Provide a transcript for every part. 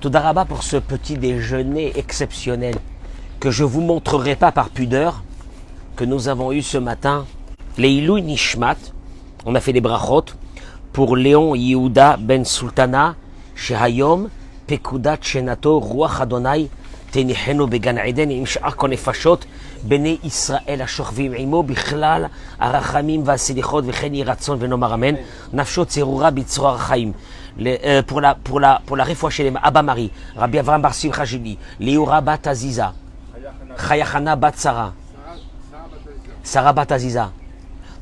Toda Rabba pour ce petit déjeuner exceptionnel que je ne vous montrerai pas par pudeur, que nous avons eu ce matin. Leilou Nishmat, on a fait des brachot pour Léon Yehuda Ben Sultana, Shehayom, Pekudat Shenato, Ruach Adonai, Tenihenu Began Eden, Imshar Konefashot, Bene Israël Ashorvim Imo, Bichlal, Arachamim Vasilichot, Vecheni Ratson, Venomar Amen, Nafshot Zerura Bitzroar Chaim. Pour la réfoua chez les Abba Marie, Rabbi Avram Bar Simcha Jili, Liura Bat Aziza, Chayachana Bat Sarah, Sarah Bat Aziza.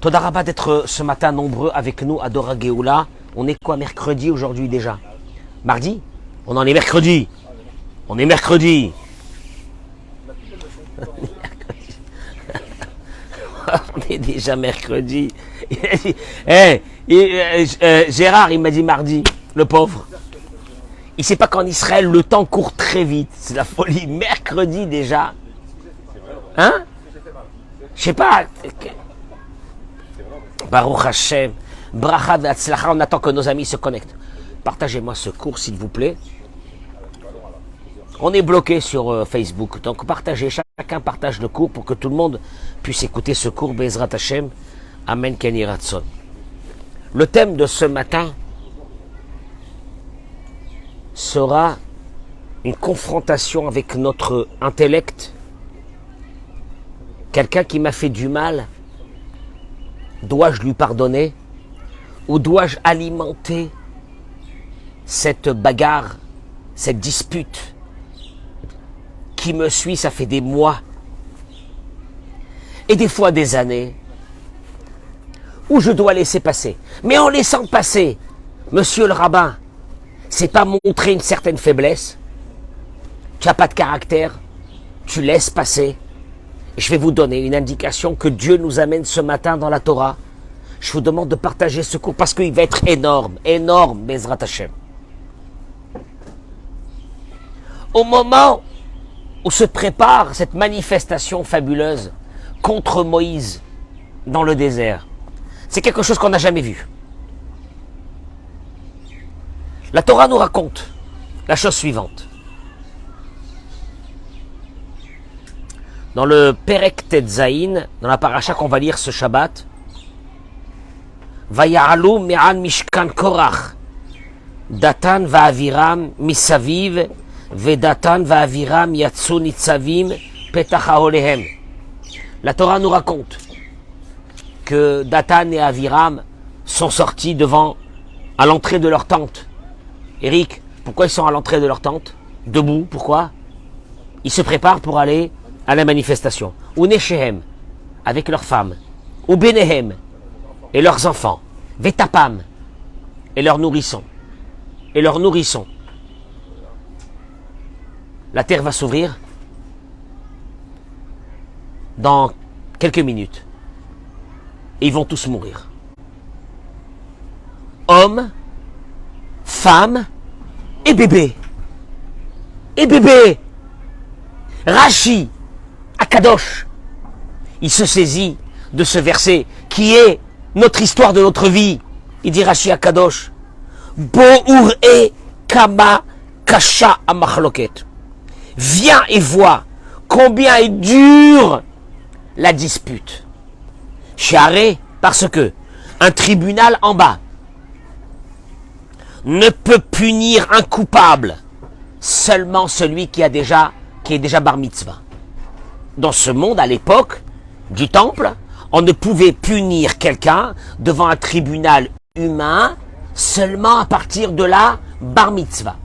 Toda Rabba d'être ce matin nombreux avec nous à Dora Geoula. On est quoi, mercredi aujourd'hui déjà? Mardi? On en est mercredi. On est mercredi. On est déjà mercredi. Gérard, il m'a dit mardi, le pauvre. Il ne sait pas qu'en Israël, le temps court très vite. C'est la folie. Mercredi déjà. Hein? Je sais pas. Baruch Hashem. Bracha ve'atzlacha. On attend que nos amis se connectent. Partagez-moi ce cours, s'il vous plaît. On est bloqué sur Facebook. Donc partagez. Chacun partage le cours pour que tout le monde puisse écouter ce cours. Be'ezrat Hashem. Amen Ken Yireh Ratzon. Le thème de ce matin sera une confrontation avec notre intellect. Quelqu'un qui m'a fait du mal, dois-je lui pardonner ou dois-je alimenter cette bagarre, cette dispute qui me suit, ça fait des mois et des fois des années, où je dois laisser passer. Mais en laissant passer, monsieur le rabbin, c'est pas montrer une certaine faiblesse. Tu n'as pas de caractère, tu laisses passer. Et je vais vous donner une indication que Dieu nous amène ce matin dans la Torah. Je vous demande de partager ce cours parce qu'il va être énorme, énorme, Bezrat Hashem. Au moment où se prépare cette manifestation fabuleuse contre Moïse dans le désert, c'est quelque chose qu'on n'a jamais vu. La Torah nous raconte la chose suivante. Dans le Perek Tetzaïn, dans la paracha qu'on va lire ce Shabbat, Vaya'alu me'an mishkan Korach, Datan va'aviram misaviv, Vedatan va'aviram yatsu nitzavim petach haolehem. La Torah nous raconte que Datan et Aviram sont sortis à l'entrée de leur tente. Eric, pourquoi ils sont à l'entrée de leur tente? Debout, pourquoi? Ils se préparent pour aller à la manifestation. Ou Neshehem, avec leurs femmes. Ou Benehem, et leurs enfants. Vetapam, et leurs nourrissons. Et leurs nourrissons. La terre va s'ouvrir dans quelques minutes. Et ils vont tous mourir. Hommes, femmes et bébés. Et bébés. Rashi, Akadosh. Il se saisit de ce verset qui est notre histoire de notre vie. Il dit Rashi Akadosh. Bo'ur e kama kasha amachloket. Viens et vois combien est dure la dispute. Charé, parce que un tribunal en bas ne peut punir un coupable, seulement celui qui est déjà bar mitzvah. Dans ce monde, à l'époque du temple, on ne pouvait punir quelqu'un devant un tribunal humain seulement à partir de la bar mitzvah.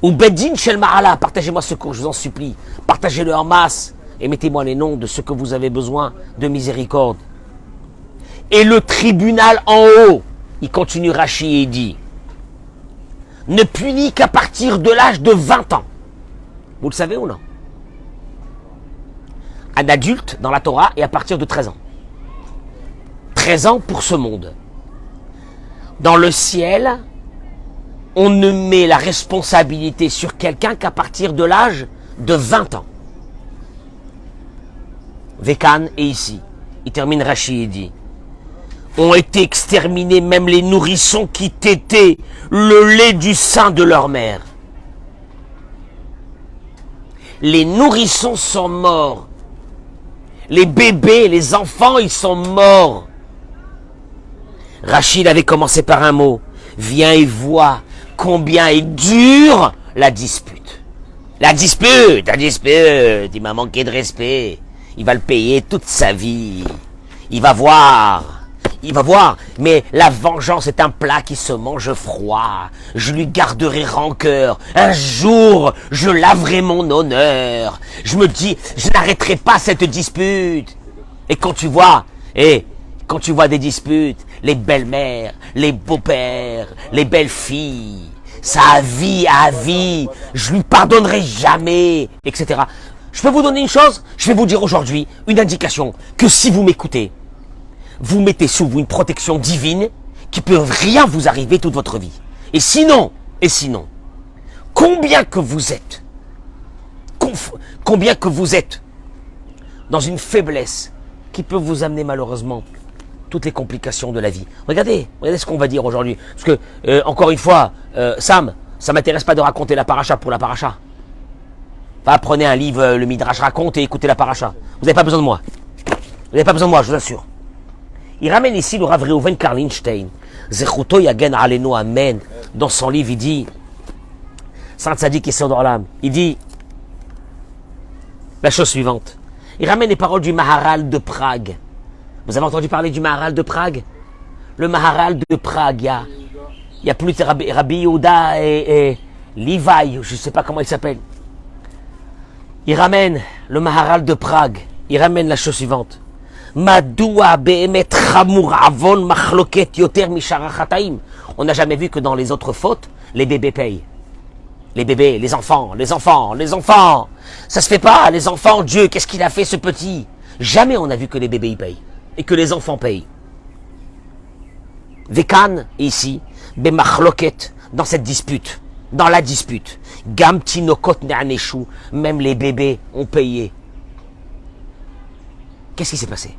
Ou Beddin Shel Ma'ala, partagez-moi ce cours, je vous en supplie. Partagez-le en masse et mettez-moi les noms de ceux que vous avez besoin de miséricorde. Et le tribunal en haut, il continue Rashi et dit, ne punit qu'à partir de l'âge de 20 ans. Vous le savez ou non? Un adulte dans la Torah est à partir de 13 ans. 13 ans pour ce monde. Dans le ciel, on ne met la responsabilité sur quelqu'un qu'à partir de l'âge de 20 ans. Vekan est ici. Il termine Rashi et dit ont été exterminés, même les nourrissons qui tétaient le lait du sein de leur mère. Les nourrissons sont morts. Les bébés, les enfants, ils sont morts. Rachid avait commencé par un mot. Viens et vois combien est dure la dispute. La dispute, il m'a manqué de respect. Il va le payer toute sa vie. Il va voir. Mais la vengeance est un plat qui se mange froid. Je lui garderai rancœur. Un jour, je laverai mon honneur. Je me dis, je n'arrêterai pas cette dispute. Et quand tu vois des disputes, les belles-mères, les beaux-pères, les belles-filles, ça à vie, je lui pardonnerai jamais, etc. Je peux vous donner une chose, je vais vous dire aujourd'hui une indication que si vous m'écoutez, vous mettez sous vous une protection divine qui peut rien vous arriver toute votre vie. Et sinon, combien que vous êtes dans une faiblesse qui peut vous amener malheureusement toutes les complications de la vie. Regardez ce qu'on va dire aujourd'hui. Parce que, encore une fois, Sam, ça m'intéresse pas de raconter la paracha pour la paracha. Enfin, prenez un livre, le Midrash raconte et écoutez la paracha. Vous n'avez pas besoin de moi. Je vous assure. Il ramène ici le Rav Reuven Karlinstein. Zechuto yagen alenu amen. Dans son livre, il dit, Saint Tzadik et Sodor l'âme, il dit la chose suivante. Il ramène les paroles du Maharal de Prague. Vous avez entendu parler du Maharal de Prague? Le Maharal de Prague, il y a plus de Rabbi Yehuda et Levi, je ne sais pas comment il s'appelle. Il ramène le Maharal de Prague. Il ramène la chose suivante. Madoua be'emet chamur avon machloket yoter misharachataim. On n'a jamais vu que dans les autres fautes, les bébés payent. Les bébés, les enfants. Ça se fait pas, les enfants. Dieu, qu'est-ce qu'il a fait ce petit? Jamais on a vu que les bébés y payent. Et que les enfants payent. Vekan, ici, bemachloket, dans cette dispute. Dans la dispute. Gam tinokot ne'aneshu, même les bébés ont payé. Qu'est-ce qui s'est passé?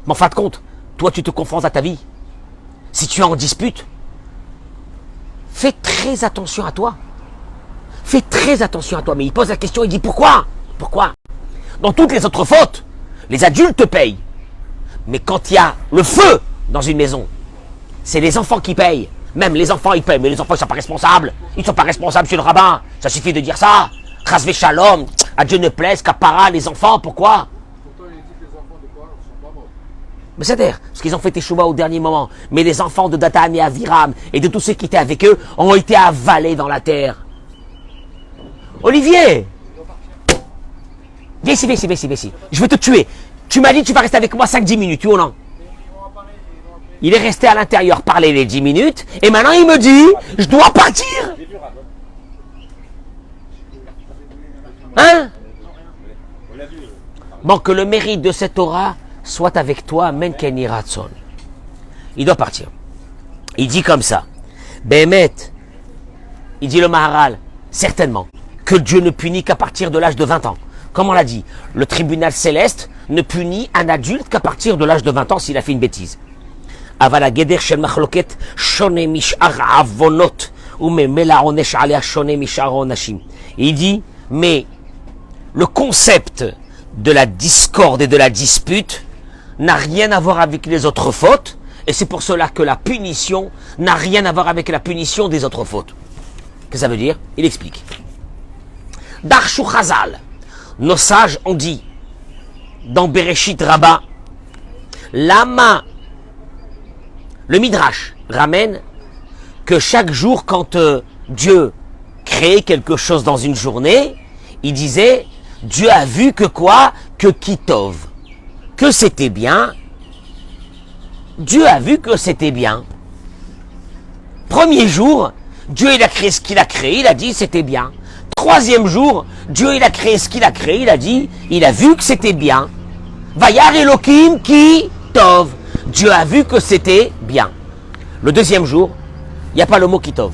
Mais en fin de compte, toi tu te confrontes à ta vie. Si tu es en dispute, fais très attention à toi. Fais très attention à toi. Mais il pose la question, il dit pourquoi? Pourquoi? Dans toutes les autres fautes, les adultes payent. Mais quand il y a le feu dans une maison, c'est les enfants qui payent. Même les enfants, ils payent. Mais les enfants, ils ne sont pas responsables. Ils ne sont pas responsables, monsieur le rabbin. Ça suffit de dire ça. Chasvé shalom. À Dieu ne plaise, qu'appara les enfants. Pourquoi? Pourtant, il dit que les enfants de Korah ne sont pas morts. Mais c'est-à-dire, parce qu'ils ont fait teshuva au dernier moment. Mais les enfants de Datan et Aviram et de tous ceux qui étaient avec eux ont été avalés dans la terre. Olivier! Viens ici. Je vais te tuer. Tu m'as dit que tu vas rester avec moi 5-10 minutes, tu ou non? Il est resté à l'intérieur parler les 10 minutes, et maintenant il me dit, je dois partir. Hein? Bon, que le mérite de cette Torah soit avec toi, men Kenny Ratson. Il doit partir. Il dit comme ça, Bémet, il dit le Maharal, certainement, que Dieu ne punit qu'à partir de l'âge de 20 ans. Comme on l'a dit, le tribunal céleste ne punit un adulte qu'à partir de l'âge de 20 ans s'il a fait une bêtise. Avala geder shel machloket shone mishar avonot ou me mela onesh alea shone mishar onashim. Il dit, mais le concept de la discorde et de la dispute n'a rien à voir avec les autres fautes, et c'est pour cela que la punition n'a rien à voir avec la punition des autres fautes. Qu'est-ce que ça veut dire? Il explique. Darshu Chazal, nos sages ont dit, dans Bereshit Rabbah, Lama, le Midrash ramène que chaque jour, quand Dieu créait quelque chose dans une journée, il disait, Dieu a vu que quoi? Que Kitov. Que c'était bien. Dieu a vu que c'était bien. Premier jour, Dieu il a créé ce qu'il a créé, il a dit c'était bien. Troisième jour, Dieu il a créé ce qu'il a créé, il a dit, il a vu que c'était bien. Vayar Elohim Kitov. Dieu a vu que c'était bien. Le deuxième jour, il n'y a pas le mot Kitov.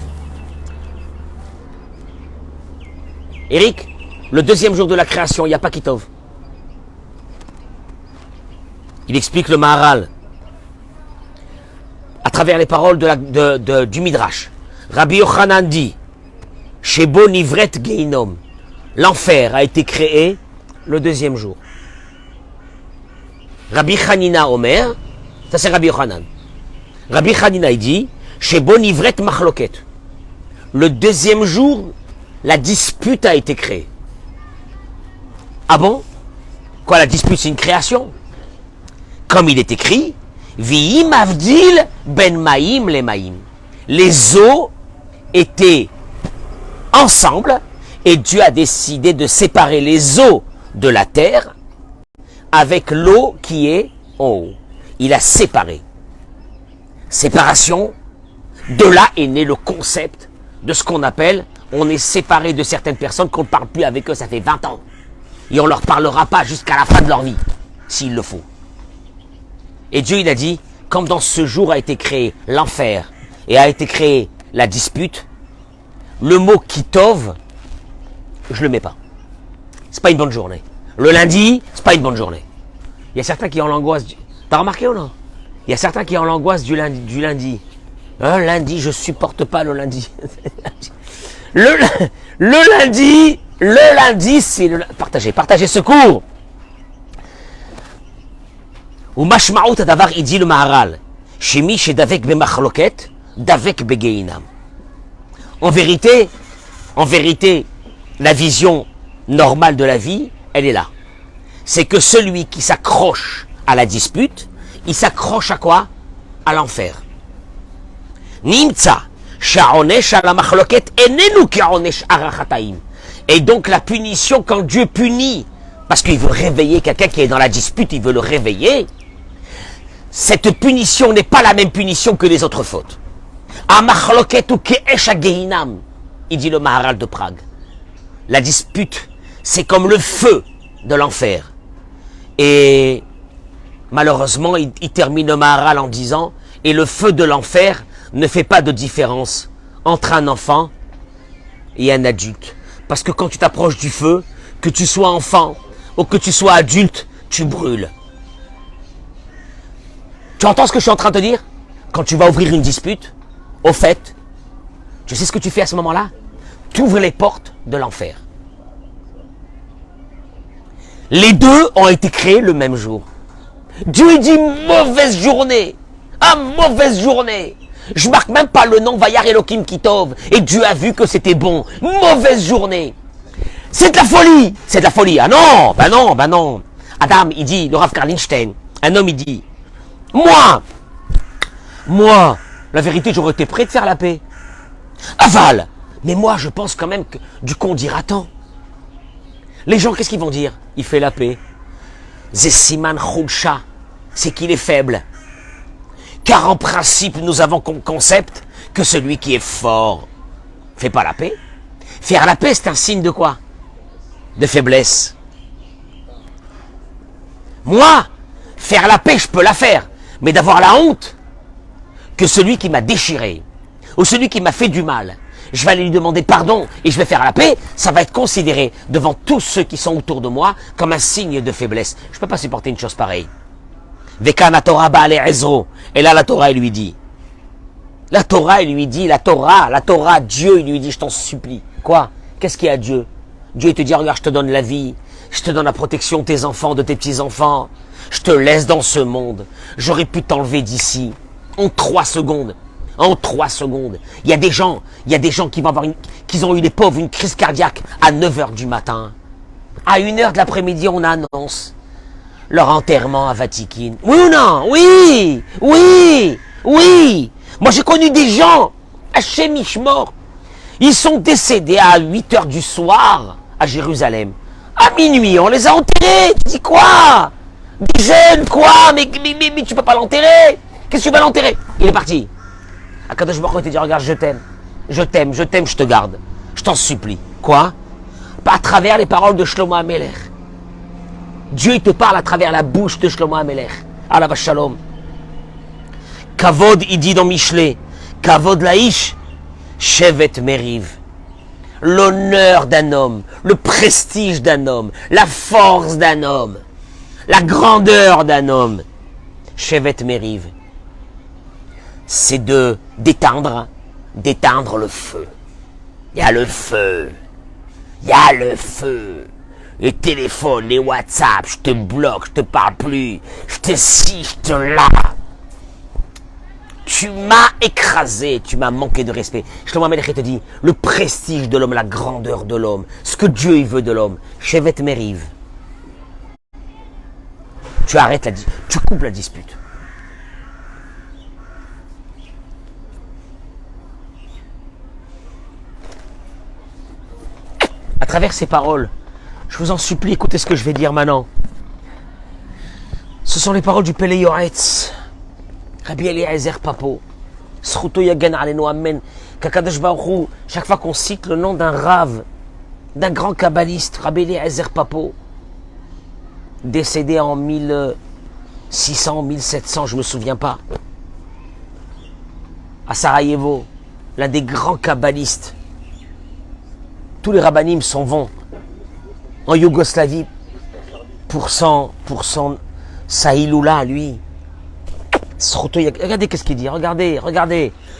Eric, le deuxième jour de la création, il n'y a pas Kitov. Il explique le Maharal. travers les paroles du Midrash. Rabbi Yochanan dit, Shebo Nivret Geinom, l'enfer a été créé le deuxième jour. Rabbi Hanina Omer, ça c'est Rabbi Yochanan. Rabbi Hanina il dit, Shebo Nivret Machloket, le deuxième jour, la dispute a été créée. Ah bon? Quoi, la dispute c'est une création? Comme il est écrit, Vihim Avdil Ben Maïm les Maïm. Les eaux étaient ensemble et Dieu a décidé de séparer les eaux de la terre avec l'eau qui est en haut. Il a séparé. Séparation, de là est né le concept de ce qu'on appelle, on est séparé de certaines personnes qu'on ne parle plus avec eux, ça fait 20 ans. Et on ne leur parlera pas jusqu'à la fin de leur vie, s'il le faut. Et Dieu, il a dit, comme dans ce jour a été créé l'enfer et a été créée la dispute, le mot kitov, je le mets pas. C'est pas une bonne journée. Le lundi, c'est pas une bonne journée. Il y a certains qui ont l'angoisse. T'as remarqué ou non? Il y a certains qui ont l'angoisse du lundi. Lundi, je supporte pas le lundi. le lundi, c'est le... Partagez ce cours. Ou mashmaout adavar, il dit le Maharal. Shemi shedavek bemachloket, davek begeinam. En vérité, la vision normale de la vie, elle est là. C'est que celui qui s'accroche à la dispute, il s'accroche à quoi? À l'enfer. Nimtza, sha'onesh ala machloket enenu ka'onesh arachataim. Et donc la punition, quand Dieu punit, parce qu'il veut réveiller quelqu'un qui est dans la dispute, il veut le réveiller, cette punition n'est pas la même punition que les autres fautes. Amachloket ou ke'esh hageinam, il dit le Maharal de Prague. La dispute, c'est comme le feu de l'enfer. Et malheureusement, il termine le Maharal en disant, et le feu de l'enfer ne fait pas de différence entre un enfant et un adulte. Parce que quand tu t'approches du feu, que tu sois enfant ou que tu sois adulte, tu brûles. Tu entends ce que je suis en train de te dire? Quand tu vas ouvrir une dispute, au fait, tu sais ce que tu fais à ce moment-là? Tu ouvres les portes de l'enfer. Les deux ont été créés le même jour. Dieu dit mauvaise journée. Ah, mauvaise journée. Je marque même pas le nom Vayar Elohim Kitov. Et Dieu a vu que c'était bon. Mauvaise journée. C'est de la folie. C'est de la folie. Ah non, ben non, ben non. Adam, il dit, le Rav Karlinstein, un homme, il dit, moi, la vérité, j'aurais été prêt de faire la paix. Aval. Mais moi, je pense quand même que du qu'on dira tant. Les gens, qu'est-ce qu'ils vont dire? Il fait la paix. Zesiman Khoudsha, c'est qu'il est faible. Car en principe, nous avons comme concept que celui qui est fort fait pas la paix. Faire la paix, c'est un signe de quoi? De faiblesse. Moi, faire la paix, je peux la faire. Mais d'avoir la honte que celui qui m'a déchiré, ou celui qui m'a fait du mal, je vais aller lui demander pardon et je vais faire la paix, ça va être considéré devant tous ceux qui sont autour de moi comme un signe de faiblesse. Je ne peux pas supporter une chose pareille. Vekana Torah Baale Ezro. Et là, la Torah, il lui dit. La Torah, Dieu, il lui dit, je t'en supplie. Quoi? Qu'est-ce qu'il y a à Dieu? Dieu, il te dit, regarde, je te donne la vie, je te donne la protection de tes enfants, de tes petits-enfants. Je te laisse dans ce monde. J'aurais pu t'enlever d'ici en 3 secondes. En 3 secondes. Il y a des gens qui vont avoir qui ont eu les pauvres une crise cardiaque à 9h du matin. À 1h de l'après-midi, on annonce leur enterrement à Vatican. Oui ou non? Oui! Oui! Oui! Moi, j'ai connu des gens à Mishmor. Ils sont décédés à 8h du soir à Jérusalem. À minuit, on les a enterrés. Tu dis quoi? Des jeunes, quoi? Mais tu peux pas l'enterrer. Qu'est-ce que tu vas l'enterrer? Il est parti. Akadosh Baruch Hu te dit, regarde, je t'aime, je te garde. Je t'en supplie. Quoi? Pas à travers les paroles de Shlomo HaMelech. Dieu, il te parle à travers la bouche de Shlomo HaMelech. Allah Shalom. Kavod, il dit dans Michelet, Kavod Laïch, Shevet Meriv. L'honneur d'un homme, le prestige d'un homme, la force d'un homme, la grandeur d'un homme. Shevet Meriv. c'est d'éteindre le feu. Il y a le feu. Il y a le feu. Les téléphones, les WhatsApp, je te bloque, je te parle plus. Je te scie, je te là. Tu m'as écrasé, tu m'as manqué de respect. Je te Mohamed qui te dit, le prestige de l'homme, la grandeur de l'homme, ce que Dieu il veut de l'homme. Chevet Meriv. Tu arrêtes tu coupes la dispute. À travers ces paroles, je vous en supplie, écoutez ce que je vais dire maintenant. Ce sont les paroles du Pélé Yoretz, Rabbi Eliezer Papo. S'ruto yagan alenu amen. Kakadosh Baruch Hu, chaque fois qu'on cite le nom d'un rave, d'un grand kabbaliste, Rabbi Eliezer Papo, décédé en 1600, 1700, je ne me souviens pas, à Sarajevo, l'un des grands kabbalistes. Tous les rabbinim s'en vont en Yougoslavie pour son Saïloula, lui. Regardez qu'est-ce qu'il dit, regardez.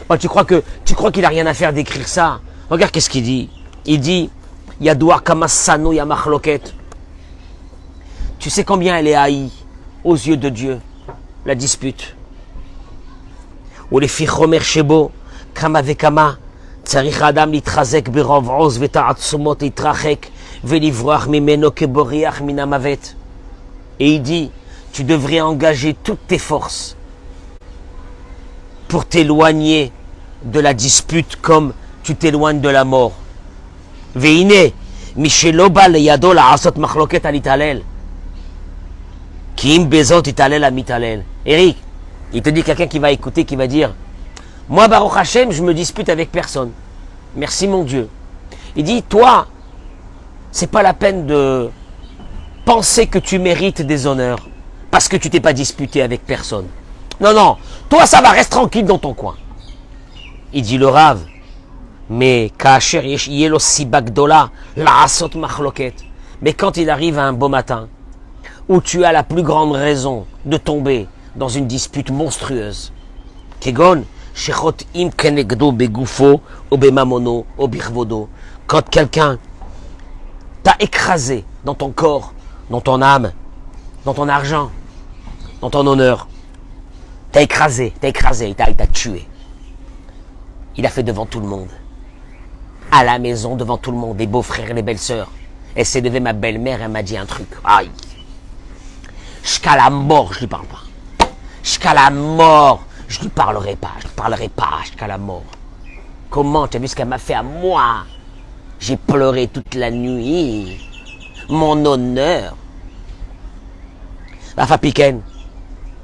Oh, tu crois qu'il n'a rien à faire d'écrire ça? Regarde qu'est-ce qu'il dit. Il dit, Yadoua Kamassano Yamachloket. Tu sais combien elle est haïe aux yeux de Dieu, la dispute. Ou les filles Chomer Shebo, Kama Vekama, Tsarich Adam Litrazek Berov Oz Veta'atsumot Itrachek, Velivrach Mimeno Keboriach Minamavet. Et il dit, tu devrais engager toutes tes forces pour t'éloigner de la dispute comme tu t'éloignes de la mort. Veine, Micheloba le Yado la Asot Machloket Alitalel. Kim Bezot Italel Amitalel. Eric, il te dit quelqu'un qui va écouter, qui va dire, moi Baruch Hashem, je me dispute avec personne. Merci mon Dieu. Il dit, toi, c'est pas la peine de penser que tu mérites des honneurs parce que tu t'es pas disputé avec personne. Non, toi ça va, reste tranquille dans ton coin. Il dit le Rav, mais mais quand il arrive à un beau matin où tu as la plus grande raison de tomber dans une dispute monstrueuse, Kegon, quand quelqu'un t'a écrasé dans ton corps, dans ton âme, dans ton argent, dans ton honneur, t'as écrasé, il t'a tué. Il a fait devant tout le monde. À la maison, devant tout le monde, les beaux-frères et les belles-sœurs. Elle s'est levée, ma belle-mère, elle m'a dit un truc. Aïe. Jusqu'à la mort, je lui parle pas. Jusqu'à la mort, je lui parlerai pas. Je lui parlerai pas jusqu'à la mort. Comment? Tu as vu ce qu'elle m'a fait à moi? J'ai pleuré toute la nuit. Mon honneur. Rafa Piken.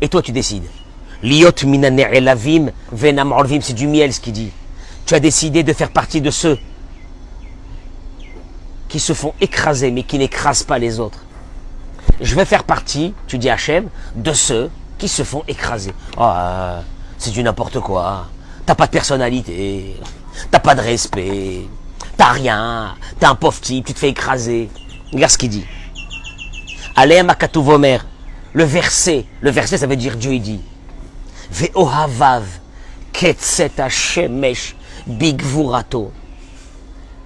Et toi, tu décides. Liot minane elavim venam orvim, c'est du miel ce qu'il dit. Tu as décidé de faire partie de ceux qui se font écraser, mais qui n'écrasent pas les autres. Je vais faire partie, tu dis Hachem, de ceux qui se font écraser. Oh, c'est du n'importe quoi. T'as pas de personnalité, t'as pas de respect, t'as rien, t'es un pauvre type, tu te fais écraser. Regarde ce qu'il dit. Alem akatuvomer. Le verset ça veut dire Dieu il dit. Ve'ohavav ketset hashemesh bigvurato.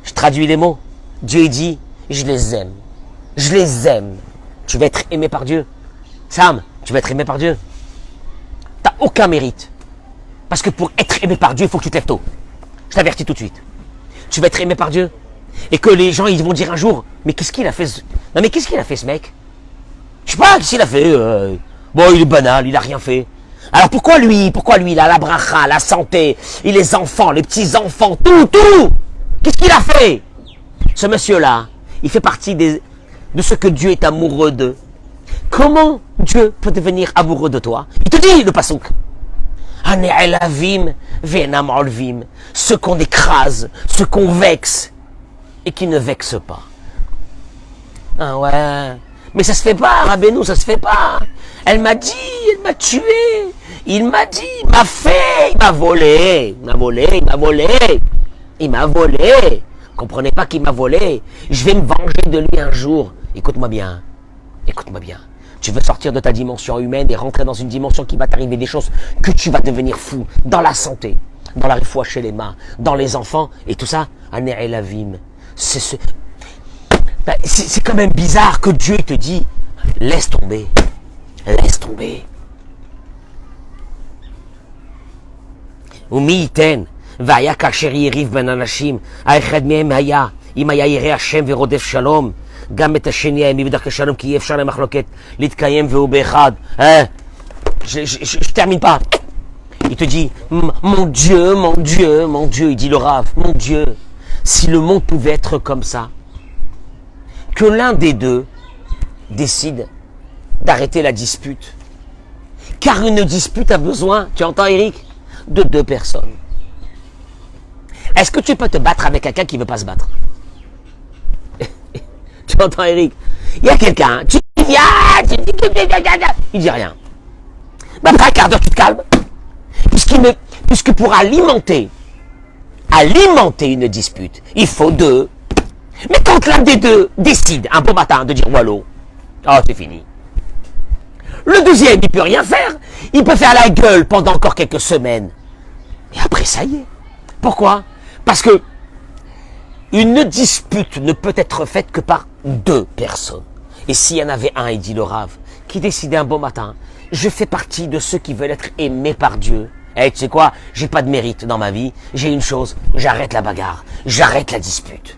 Je traduis les mots. Dieu dit, je les aime. Je les aime. Tu vas être aimé par Dieu. Sam, tu vas être aimé par Dieu. T'as aucun mérite. Parce que pour être aimé par Dieu, il faut que tu te lèves tôt. Je t'avertis tout de suite. Tu vas être aimé par Dieu. Et que les gens, ils vont dire un jour, mais qu'est-ce qu'il a fait Non mais qu'est-ce qu'il a fait ce mec? Je sais pas, qu'est-ce qu'il a fait Bon, il est banal, il a rien fait. Alors pourquoi lui, il a la bracha, la santé, il les enfants, les petits-enfants, tout. Qu'est-ce qu'il a fait? Ce monsieur-là, il fait partie de ce que Dieu est amoureux d'eux. Comment Dieu peut devenir amoureux de toi? Il te dit le pasouk. Ce qu'on écrase, ce qu'on vexe, et qui ne vexe pas. Ah ouais, mais ça se fait pas, Rabbeinu, ça se fait pas. Elle m'a dit, elle m'a tué. Il m'a dit, il m'a fait, il m'a volé. Comprenez pas qu'il m'a volé. Je vais me venger de lui un jour. Écoute-moi bien. Tu veux sortir de ta dimension humaine et rentrer dans une dimension qui va t'arriver des choses que tu vas devenir fou, dans la santé, dans la réfoua chez les mains, dans les enfants, et tout ça, Aner Elavim. C'est quand même bizarre que Dieu te dit, laisse tomber, laisse tomber. ומי ייתן, והיה כאשר יריב בין אנשים, האחד מהם היה, אם היה ירא השם ורודף שלום, גם את השני היה בדרכי שלום, כי אי אפשר למחלוקת להתקיים והוא באחד. Je termine pas. Il te dit, mon Dieu, mon Dieu, mon Dieu, il dit le Rav, mon Dieu, si le monde pouvait être comme ça, que l'un des deux décide d'arrêter la dispute. Car une dispute a besoin, tu entends Eric, de deux personnes. Est-ce que tu peux te battre avec quelqu'un qui ne veut pas se battre? Tu entends Eric? Il y a quelqu'un, tu viens, il dit rien. Mais après un quart d'heure, tu te calmes. Puisque pour alimenter une dispute, il faut deux. Mais quand l'un des deux décide un beau matin de dire wallo, oh c'est fini. Le deuxième, il ne peut rien faire. Il peut faire la gueule pendant encore quelques semaines. Et après, ça y est. Pourquoi? Parce que une dispute ne peut être faite que par deux personnes. Et s'il y en avait un, il dit le Rav, qui décidait un beau matin, je fais partie de ceux qui veulent être aimés par Dieu. Et tu sais quoi? J'ai pas de mérite dans ma vie. J'ai une chose, j'arrête la bagarre. J'arrête la dispute.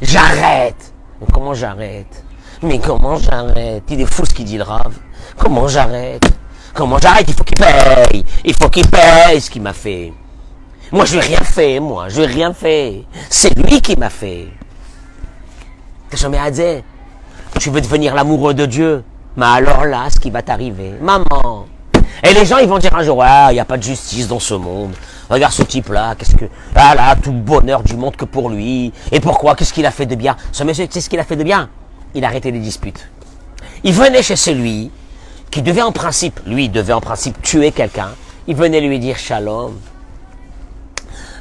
J'arrête. Mais comment j'arrête? Mais comment j'arrête? Il est fou ce qu'il dit le Rav. Comment j'arrête? Comment j'arrête? Il faut qu'il paye. Il faut qu'il paye ce qu'il m'a fait. Moi, je n'ai rien fait, moi. Je n'ai rien fait. C'est lui qui m'a fait. T'as jamais dit, tu veux devenir l'amoureux de Dieu? Mais alors là, ce qui va t'arriver, maman. Et les gens, ils vont dire un jour, il n'y a pas de justice dans ce monde. Regarde ce type-là, ah là, tout bonheur du monde que pour lui. Et pourquoi? Qu'est-ce qu'il a fait de bien? Ce monsieur, tu sais ce qu'il a fait de bien? Il a arrêté les disputes. Il venait chez celui qui devait en principe, tuer quelqu'un. Il venait lui dire shalom.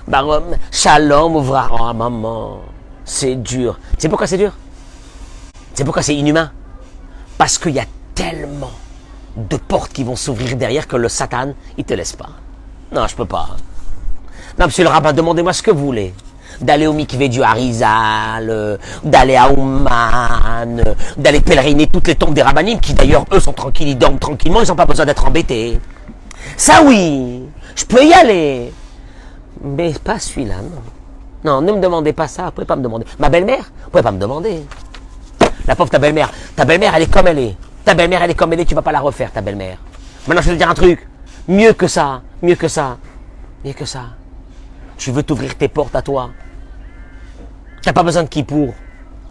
Barom, shalom, ouvra. Oh maman, c'est dur. C'est pourquoi c'est dur? C'est pourquoi c'est inhumain? Parce qu'il y a tellement de portes qui vont s'ouvrir derrière que le Satan, il te laisse pas. Non, je peux pas. Non, monsieur le rabbin, demandez-moi ce que vous voulez. D'aller au mikvé du Harizal, d'aller à Ouman, d'aller pèleriner toutes les tombes des rabbinim, qui d'ailleurs, eux, sont tranquilles, ils dorment tranquillement, ils n'ont pas besoin d'être embêtés. Ça, oui, je peux y aller. Mais pas celui-là, non. Non, ne me demandez pas ça, vous pouvez pas me demander. Ma belle-mère, vous pouvez pas me demander. La pauvre ta belle-mère, elle est comme elle est. Ta belle-mère, elle est comme elle est, tu vas pas la refaire, ta belle-mère. Maintenant, je vais te dire un truc. Mieux que ça. Tu veux t'ouvrir tes portes à toi. T'as pas besoin de Kippour.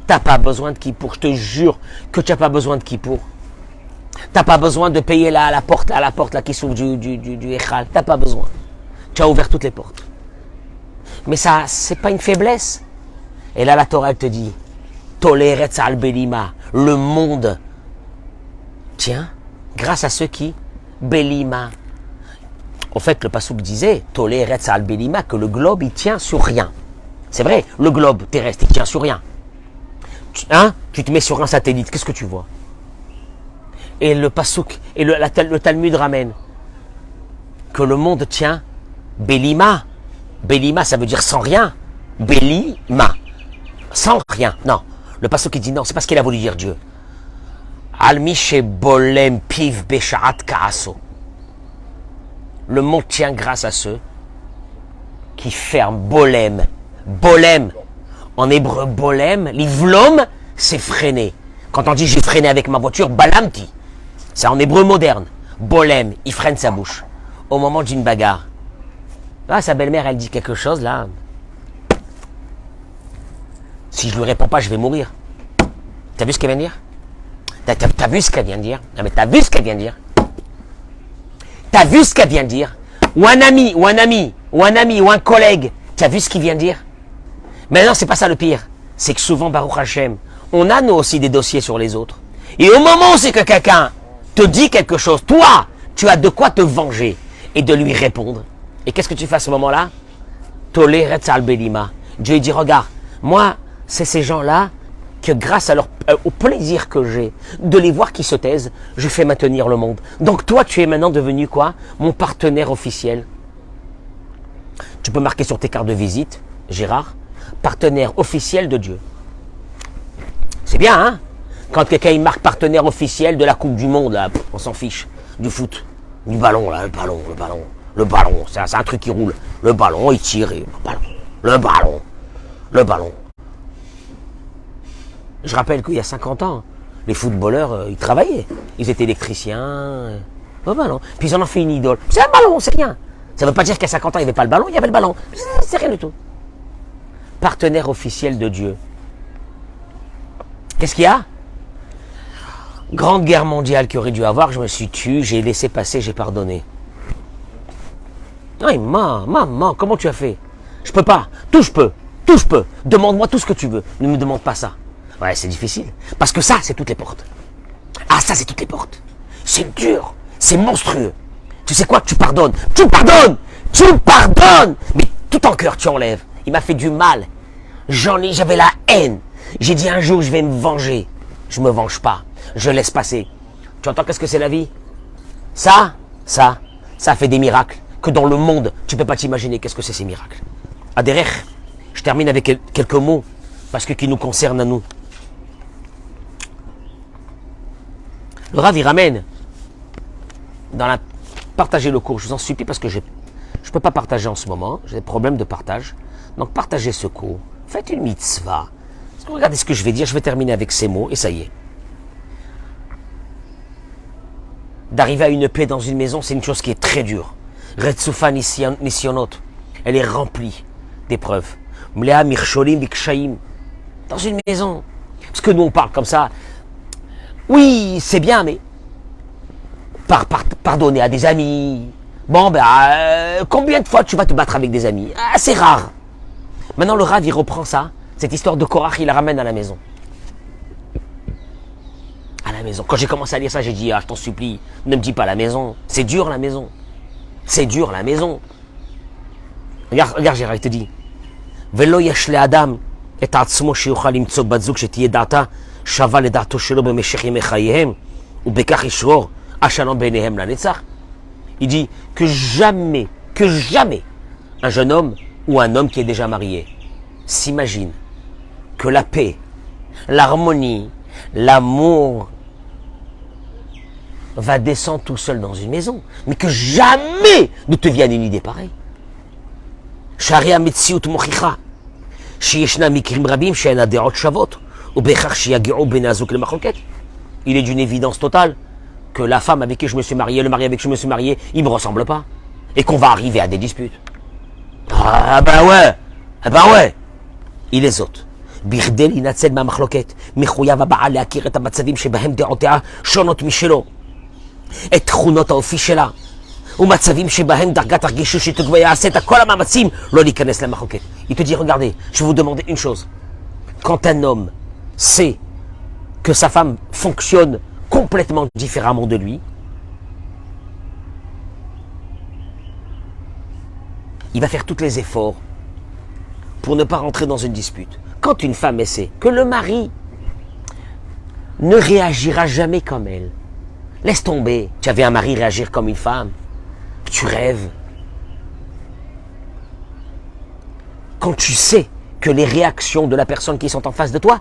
Je te jure que tu n'as pas besoin de Kippour. T'as pas besoin de payer la porte là qui s'ouvre du Echal. T'as pas besoin. Tu as ouvert toutes les portes. Mais ça, c'est pas une faiblesse. Et là, la Torah, elle te dit, Toleretz al Belima, le monde tient grâce à ceux qui Belima. En fait, le passouk disait, Toleretz al Belima, que le globe, il tient sur rien. C'est vrai, le globe terrestre, il tient sur rien. Tu te mets sur un satellite, qu'est-ce que tu vois? Et le passouk, et le Talmud ramène que le monde tient Belima. Belima, ça veut dire sans rien. Belima. Sans rien. Non. Le passouk qui dit non, c'est parce qu'il a voulu dire Dieu. Almiche bolem piv beshaat kaaso. Le monde tient grâce à ceux qui ferment bolem. Bolem. En hébreu, bolem, l'ivlom, c'est freiner. Quand on dit j'ai freiné avec ma voiture, balamti. C'est en hébreu moderne. Bolem, il freine sa bouche. Au moment d'une bagarre. Ah, sa belle-mère, elle dit quelque chose, là. Si je lui réponds pas, je vais mourir. T'as vu ce qu'elle vient de dire? T'as vu ce qu'elle vient de dire? Non, mais t'as vu ce qu'elle vient de dire? T'as vu ce qu'elle vient de dire? Ou un ami, ou un collègue. T'as vu ce qu'il vient de dire? Mais non, c'est pas ça le pire. C'est que souvent, Baruch Hashem, on a nous aussi des dossiers sur les autres. Et au moment où c'est que quelqu'un te dit quelque chose, toi, tu as de quoi te venger et de lui répondre. Et qu'est-ce que tu fais à ce moment-là? Toleretz al Belima. Dieu dit, regarde, moi, c'est ces gens-là que grâce à au plaisir que j'ai de les voir qui se taisent, je fais maintenir le monde. Donc toi, tu es maintenant devenu quoi? Mon partenaire officiel. Tu peux marquer sur tes cartes de visite, Gérard, partenaire officiel de Dieu. C'est bien, hein? Quand quelqu'un il marque partenaire officiel de la Coupe du Monde, là, on s'en fiche. Du foot, du ballon, là, le ballon, c'est un truc qui roule. Le ballon, il tire, le ballon. Je rappelle qu'il y a 50 ans, les footballeurs, ils travaillaient. Ils étaient électriciens. Le ballon. Puis ils en ont fait une idole. C'est un ballon, c'est rien. Ça ne veut pas dire qu'à 50 ans, il n'y avait pas le ballon, il y avait le ballon. C'est rien du tout. Partenaire officiel de Dieu. Qu'est-ce qu'il y a? Grande guerre mondiale qu'il aurait dû avoir, je me suis tué, j'ai laissé passer, j'ai pardonné. Oui, maman, comment tu as fait? Je peux pas, tout je peux. Demande-moi tout ce que tu veux, ne me demande pas ça. Ouais, c'est difficile, parce que ça, c'est toutes les portes. Ah, ça, c'est toutes les portes. C'est dur, c'est monstrueux. Tu sais quoi? Tu pardonnes, mais tout en cœur, tu enlèves. Il m'a fait du mal, j'avais la haine. J'ai dit un jour, je vais me venger. Je me venge pas. Je laisse passer. Tu entends qu'est-ce que c'est la vie? Ça fait des miracles que dans le monde, tu peux pas t'imaginer qu'est-ce que c'est ces miracles. Aderech, je termine avec quelques mots parce que qui nous concernent à nous. Le Rav, il ramène partager le cours, je vous en supplie parce que je ne peux pas partager en ce moment, j'ai des problèmes de partage. Donc partagez ce cours, faites une mitzvah. Regardez ce que je vais dire, je vais terminer avec ces mots et ça y est. D'arriver à une paix dans une maison, c'est une chose qui est très dure. Retsufa nisionot, elle est remplie d'épreuves. Mlea mircholim vikshaim, dans une maison. Parce que nous on parle comme ça. Oui, c'est bien, mais pardonner à des amis. Bon, combien de fois tu vas te battre avec des amis? Ah, c'est rare. Maintenant le Rav, il reprend ça. Cette histoire de Korach, il la ramène à la maison. À la maison. Quand j'ai commencé à lire ça, j'ai dit, je t'en supplie, ne me dis pas la maison. C'est dur la maison. C'est dur la maison. Regarde Gérard, il te dit. Velo yashle adam et atzmo sheyuchal limtso batzuk shetiyeh da'ata shava leda'ato shelo b'meshech yemei chayehem ubekach yishror ashalom beinehem lanetzach. Il dit que jamais un jeune homme ou un homme qui est déjà marié s'imagine que la paix, l'harmonie, l'amour va descendre tout seul dans une maison, mais que jamais ne te vienne une idée pareille. Sharia metziut mochicha, sheyeshna mikrim rabim she'en hadeot shavot, ubechach sheyagi'u ben hazuk lemachloket. Il est d'une évidence totale que la femme avec qui je me suis marié, le mari avec qui je me suis marié, il me ressemble pas, et qu'on va arriver à des disputes. Ah ben ouais. Il les autres. בכדי להינצל מהמחלוקת, מחויב הבעל להכיר את המצבים שבהם דעותיה שונות משלו, את תכונות האופי שלה, ומצבים שבהם דרגת הרגישות שתגבה יעשה את כל המאמצים לא להיכנס למחלוקת. Il te dit, regardez, je vais vous demander une chose. Quand un homme sait que sa femme fonctionne complètement différemment de lui, il va faire tous les efforts pour ne pas rentrer dans une dispute. Quand une femme essaie que le mari ne réagira jamais comme elle, laisse tomber. Tu avais un mari réagir comme une femme, tu rêves. Quand tu sais que les réactions de la personne qui sont en face de toi,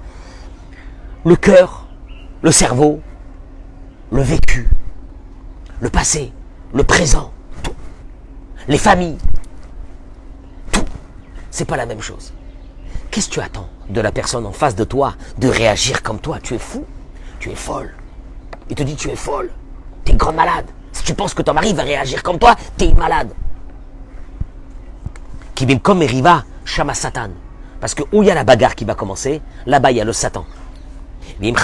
le cœur, le cerveau, le vécu, le passé, le présent, tout, les familles, tout, c'est pas la même chose. Qu'est-ce que tu attends de la personne en face de toi de réagir comme toi? Tu es fou, tu es folle. Il te dit tu es folle, tu es une grande malade. Si tu penses que ton mari va réagir comme toi, tu es une malade. Qui vient comme Eriva, Shama Satan. Parce que où il y a la bagarre qui va commencer, là-bas il y a le Satan. Il dit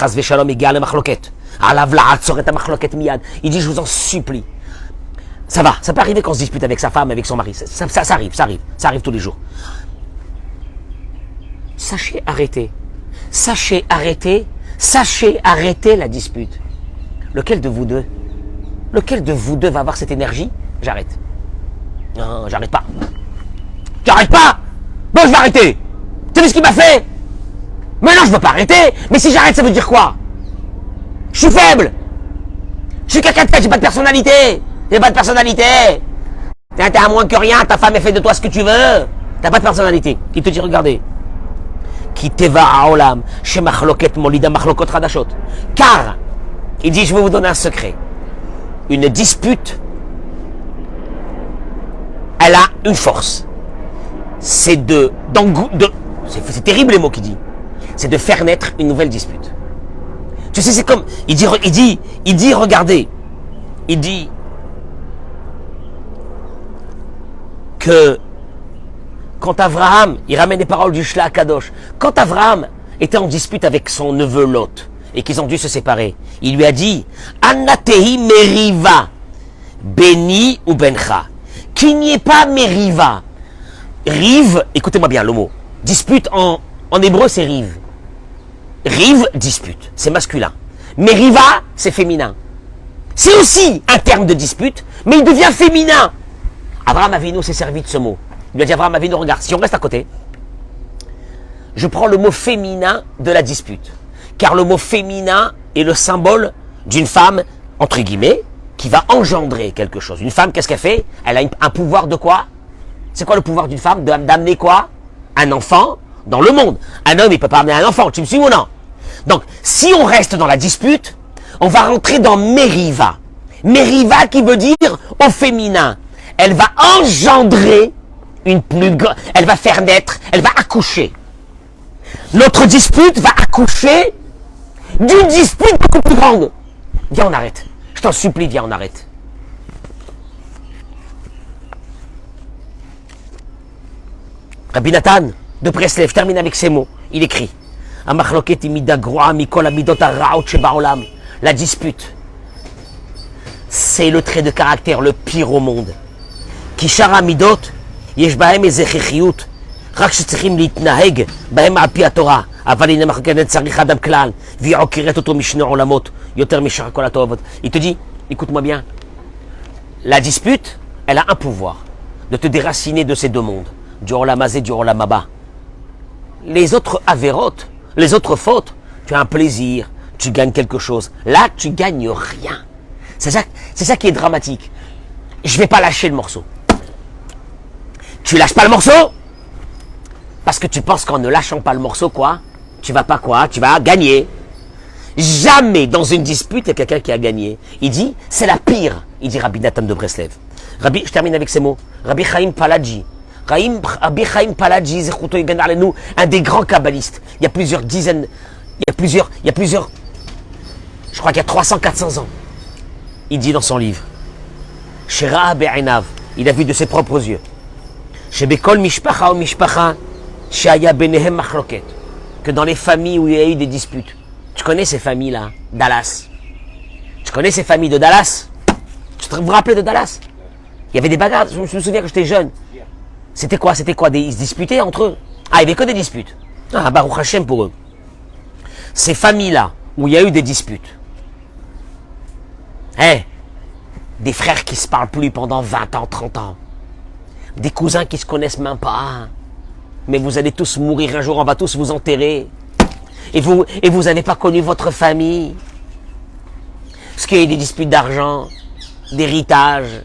je vous en supplie. Ça va, ça peut arriver qu'on se dispute avec sa femme, avec son mari. Ça arrive tous les jours. Sachez arrêter la dispute. Lequel de vous deux va avoir cette énergie? J'arrête. Non, j'arrête pas. Bon, je vais arrêter. Tu sais ce qu'il m'a fait? Mais non, je peux pas arrêter. Mais si j'arrête, ça veut dire quoi? Je suis faible. Je suis quelqu'un de faible, j'ai pas de personnalité. J'ai pas de personnalité. T'es à moins que rien, ta femme est fait de toi ce que tu veux. T'as pas de personnalité. Il te dit, regardez. Ki teva haolam, she machloket molida machlokot radashot. Car, il dit, je vais vous donner un secret. Une dispute, elle a une force. C'est c'est terrible les mots qu'il dit. C'est de faire naître une nouvelle dispute. Tu sais, c'est comme, il dit, regardez, il dit que quand Abraham, il ramène les paroles du Shla Kadosh, quand Abraham était en dispute avec son neveu Lot et qu'ils ont dû se séparer, il lui a dit, Anatehi meriva, béni ou bencha, qu'il n'y ait pas meriva. Rive, écoutez-moi bien le mot, dispute en hébreu c'est rive. Rive, dispute, c'est masculin. Meriva, c'est féminin. C'est aussi un terme de dispute, mais il devient féminin. Abraham Avinu s'est servi de ce mot. Il lui a dit, Abraham Avinu, regarde, si on reste à côté, je prends le mot féminin de la dispute. Car le mot féminin est le symbole d'une femme, entre guillemets, qui va engendrer quelque chose. Une femme, qu'est-ce qu'elle fait? Elle a un pouvoir de quoi? C'est quoi le pouvoir d'une femme? D'amener quoi? Un enfant dans le monde. Un homme, il peut pas amener un enfant, tu me suis ou non? Donc, si on reste dans la dispute, on va rentrer dans Meriva. Meriva qui veut dire au féminin. Elle va engendrer elle va faire naître, elle va accoucher. Notre dispute va accoucher d'une dispute beaucoup plus grande. Viens, on arrête. Je t'en supplie, viens, on arrête. Rabbi Nathan de Breslev termine avec ces mots. Il écrit la dispute, c'est le trait de caractère le pire au monde. Kishara midot, yesh bahem ezechechiyut, rak shetzrichim litnaheg bahem al pi haTorah, aval ina machloket tzarich adam klal, v'yokiret oto mishne olamot, yoter mishar kol hatovot. Il te dit, écoute-moi bien, la dispute, elle a un pouvoir de te déraciner de ces deux mondes, du olam hazé, du olam haba. Les autres avérotes, les autres fautes, tu as un plaisir, tu gagnes quelque chose. Là, tu gagnes rien. C'est ça qui est dramatique. Je vais pas lâcher le morceau. Tu lâches pas le morceau parce que tu penses qu'en ne lâchant pas le morceau, quoi, tu vas pas quoi, tu vas gagner. Jamais dans une dispute, il y a quelqu'un qui a gagné. Il dit, c'est la pire, il dit Rabbi Nathan de Breslev. Je termine avec ces mots. Rabbi Chaim Palaji. Rabbi Chaim Palaji, un des grands kabbalistes. Il y a plusieurs dizaines, il y a plusieurs, je crois qu'il y a 300, 400 ans. Il dit dans son livre, Shera be'einav, il a vu de ses propres yeux, Shebekol mishpacha ou mishpacha, Shaya benehem machloket, que dans les familles où il y a eu des disputes, tu connais ces familles-là, Dallas, tu connais ces familles de Dallas, vous vous rappelez de Dallas? Il y avait des bagarres, je me souviens que j'étais jeune. C'était quoi? Ils se disputaient entre eux. Ah, il n'y avait que des disputes. Ah, Baruch Hashem pour eux. Ces familles-là, où il y a eu des disputes, des frères qui ne se parlent plus pendant 20 ans, 30 ans, des cousins qui ne se connaissent même pas, mais vous allez tous mourir un jour, on va tous vous enterrer, et vous n'avez pas connu votre famille, parce qu'il y a eu des disputes d'argent, d'héritage.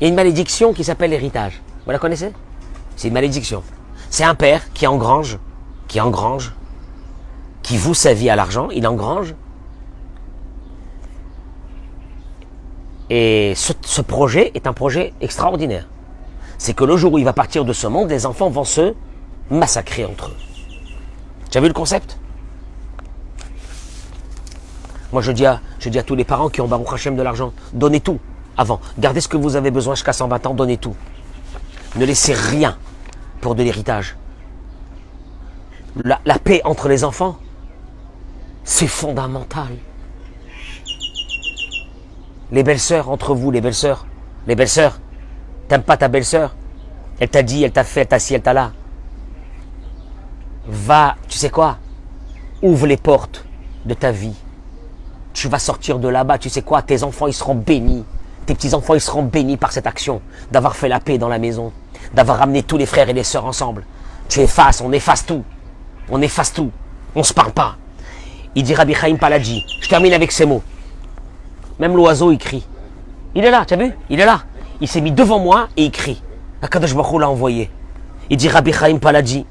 Il y a une malédiction qui s'appelle l'héritage. Vous la connaissez? C'est une malédiction. C'est un père qui engrange, qui voue sa vie à l'argent, il engrange. Et ce projet est un projet extraordinaire. C'est que le jour où il va partir de ce monde, les enfants vont se massacrer entre eux. Tu as vu le concept? Moi je dis à tous les parents qui ont Baruch Hashem de l'argent, donnez tout. Avant, gardez ce que vous avez besoin jusqu'à 120 ans, donnez tout. Ne laissez rien pour de l'héritage. La paix entre les enfants, c'est fondamental. Les belles-sœurs, entre vous, les belles-sœurs, t'aimes pas ta belle-sœur, elle t'a dit, elle t'a fait, elle t'a ci, elle t'a là. Va, tu sais quoi? Ouvre les portes de ta vie. Tu vas sortir de là-bas, tu sais quoi? Tes enfants, ils seront bénis. Tes petits-enfants, ils seront bénis par cette action, d'avoir fait la paix dans la maison, d'avoir ramené tous les frères et les sœurs ensemble. Tu effaces, on efface tout. On efface tout. On se parle pas. Il dit Rabbi Chaim Paladji. Je termine avec ces mots. Même l'oiseau, il crie. Il est là, tu as vu? Il est là. Il s'est mis devant moi et il crie. Akadosh Baruch Hu l'a envoyé. Il dit Rabbi Chaim Paladji.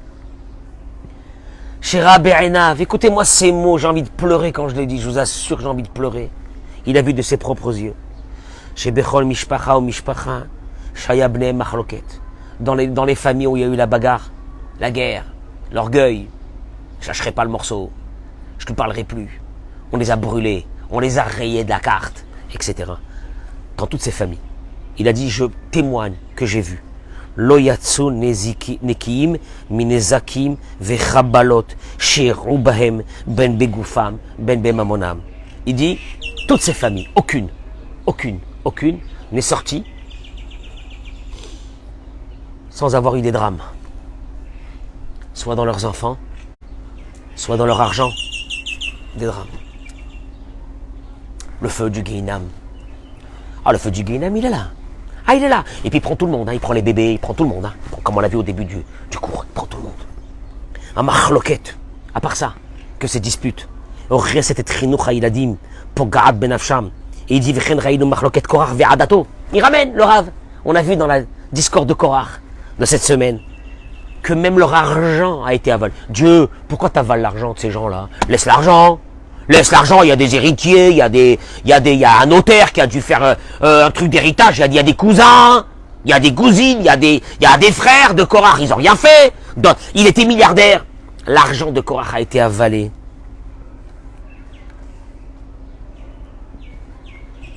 Chez Rabbi Einav, écoutez-moi ces mots, j'ai envie de pleurer quand je les dis, je vous assure que j'ai envie de pleurer. Il a vu de ses propres yeux. Chez Bechol Mishpacha ou Mishpacha, Shaya Bnei Machloket. Dans les familles où il y a eu la bagarre, la guerre, l'orgueil, je lâcherai pas le morceau, je ne parlerai plus. On les a brûlés, on les a rayés de la carte, etc. Dans toutes ces familles, il a dit, je témoigne que j'ai vu. Lo yatsu nekiim minezakim vechabalot sherubahem ben begufam ben bemamonam. Il dit, toutes ces familles, aucune n'est sortie sans avoir eu des drames. Soit dans leurs enfants, soit dans leur argent, des drames. Le feu du Guéinam. Ah, le feu du Guéinam, il est là. Ah, il est là. Et puis il prend tout le monde, hein. Il prend les bébés, il prend tout le monde. Hein. Comme on l'a vu au début du cours, il prend tout le monde. Un machloket. À part ça, que ces disputes. C'était Trinoucha Iladim pour Gaad Ben Afsham. Et il dit V'chen Raïnou machloket Korach ve'adato. Il ramène le Rav. On a vu dans la discorde de Korach de cette semaine que même leur argent a été avalé. Dieu, pourquoi t'avales l'argent de ces gens-là? Laisse l'argent. Laisse l'argent, il y a des héritiers, il y a un notaire qui a dû faire un truc d'héritage, il y a des cousins, il y a des cousines, il y a des frères de Korach, ils n'ont rien fait. Donc, il était milliardaire. L'argent de Korach a été avalé.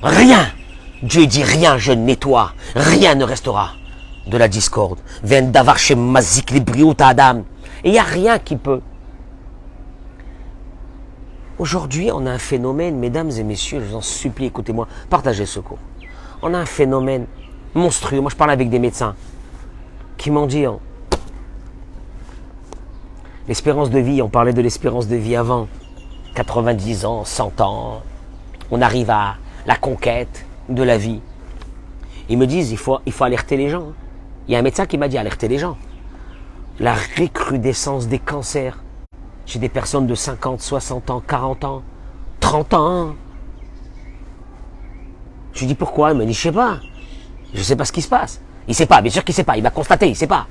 Rien. Dieu dit rien, je nettoie. Rien ne restera de la discorde. Et il n'y a rien qui peut. Aujourd'hui, on a un phénomène, mesdames et messieurs, je vous en supplie, écoutez-moi, partagez ce cours. On a un phénomène monstrueux. Moi, je parle avec des médecins qui m'ont dit, l'espérance de vie, on parlait de l'espérance de vie avant, 90 ans, 100 ans, on arrive à la conquête de la vie. Ils me disent, il faut alerter les gens. Il y a un médecin qui m'a dit, alerter les gens. La recrudescence des cancers chez des personnes de 50, 60 ans, 40 ans, 30 ans. Je lui dis pourquoi? Il me dit, je sais pas. Je sais pas ce qui se passe. Il sait pas, bien sûr qu'il sait pas. Il va constater, il sait pas.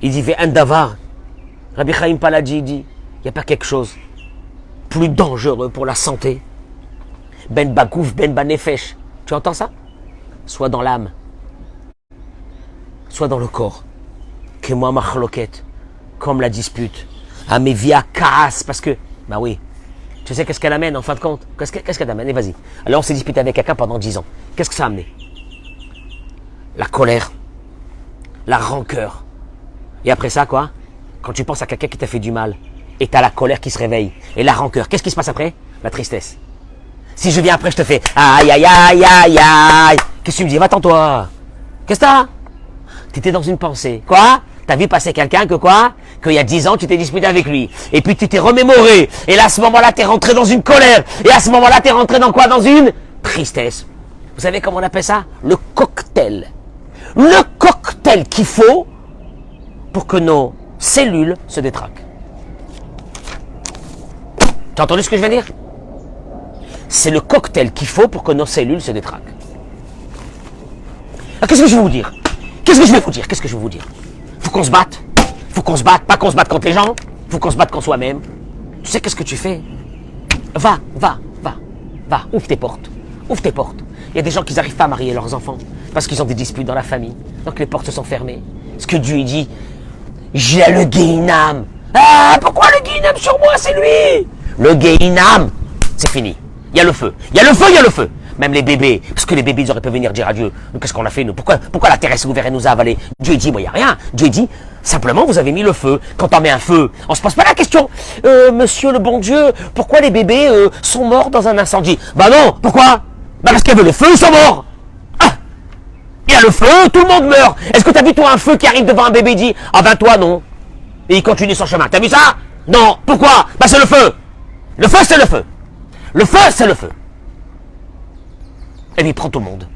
Il dit, un davar. Rabbi Chaim Paladji dit, il n'y a pas quelque chose plus dangereux pour la santé. Ben bagouf, ben banefesh. Tu entends ça? Soit dans l'âme, soit dans le corps. Que moi machloket, comme la dispute. Ah mais via kaas, parce que, bah oui, tu sais qu'est-ce qu'elle amène en fin de compte? Qu'est-ce qu'elle amène? Vas-y. Alors on s'est disputé avec quelqu'un pendant 10 ans. Qu'est-ce que ça a amené? La colère, la rancœur. Et après ça, quoi? Quand tu penses à quelqu'un qui t'a fait du mal, et t'as la colère qui se réveille, et la rancœur, qu'est-ce qui se passe après? La tristesse. Si je viens après, je te fais aïe aïe aïe aïe aïe. Qu'est-ce que tu me dis? Va-t'en toi. Qu'est-ce que t'as? T'étais dans une pensée. Quoi? T'as vu passer quelqu'un que quoi? Qu'il y a 10 ans, tu t'es disputé avec lui. Et puis tu t'es remémoré. Et là, à ce moment-là, t'es rentré dans une colère. Et à ce moment-là, t'es rentré dans quoi? Dans une tristesse. Vous savez comment on appelle ça? Le cocktail. Le cocktail qu'il faut pour que nos cellules se détraquent. Tu as entendu ce que je viens de dire? C'est le cocktail qu'il faut pour que nos cellules se détraquent. Alors, qu'est-ce que je vais vous dire? Qu'est-ce que je vais vous dire? Faut qu'on se batte. Faut qu'on se batte. Pas qu'on se batte contre les gens. Faut qu'on se batte contre soi-même. Tu sais qu'est-ce que tu fais? Va. Ouvre tes portes. Il y a des gens qui n'arrivent pas à marier leurs enfants parce qu'ils ont des disputes dans la famille. Donc les portes se sont fermées. Ce que Dieu dit, j'ai le Guéinam. Ah, pourquoi le Guéinam sur moi? C'est lui. Le Guéinam, c'est fini. Il y a le feu. Même les bébés, parce que les bébés, ils auraient pu venir dire à Dieu, qu'est-ce qu'on a fait nous? Pourquoi la terre s'est ouverte et nous a avalé? Dieu dit, moi, il n'y a rien. Dieu dit, simplement, vous avez mis le feu. Quand on met un feu, on se pose pas la question, monsieur le bon Dieu, pourquoi les bébés sont morts dans un incendie? Bah non, pourquoi? Bah parce qu'il y avait le feu, ils sont morts. Ah, il y a le feu, tout le monde meurt. Est-ce que tu as vu toi un feu qui arrive devant un bébé et dit, ah ben toi non. Et il continue son chemin. T'as vu ça? Non. Pourquoi? Bah c'est le feu. Le feu, c'est le feu. Le feu, c'est le feu. Et puis il prend tout le monde.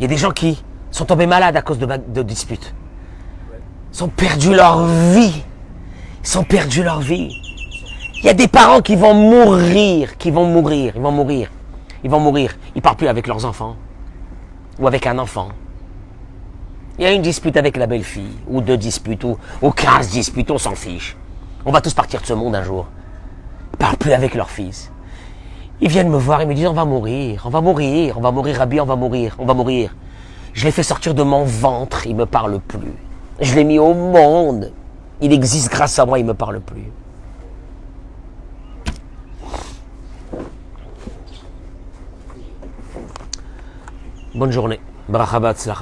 y a des gens qui sont tombés malades à cause de disputes. Ils ont perdu leur vie. Ils ont perdu leur vie. Il y a des parents qui vont mourir, ils vont mourir. Ils ne parlent plus avec leurs enfants ou avec un enfant. Il y a une dispute avec la belle-fille, ou 2 disputes, ou 15 disputes, on s'en fiche. On va tous partir de ce monde un jour. Ils ne parlent plus avec leur fils. Ils viennent me voir, ils me disent on va mourir, Rabbi, on va mourir. Je l'ai fait sortir de mon ventre, il ne me parle plus. Je l'ai mis au monde. Il existe grâce à moi, il ne me parle plus. Bonne journée. Bracha b'atzlacha.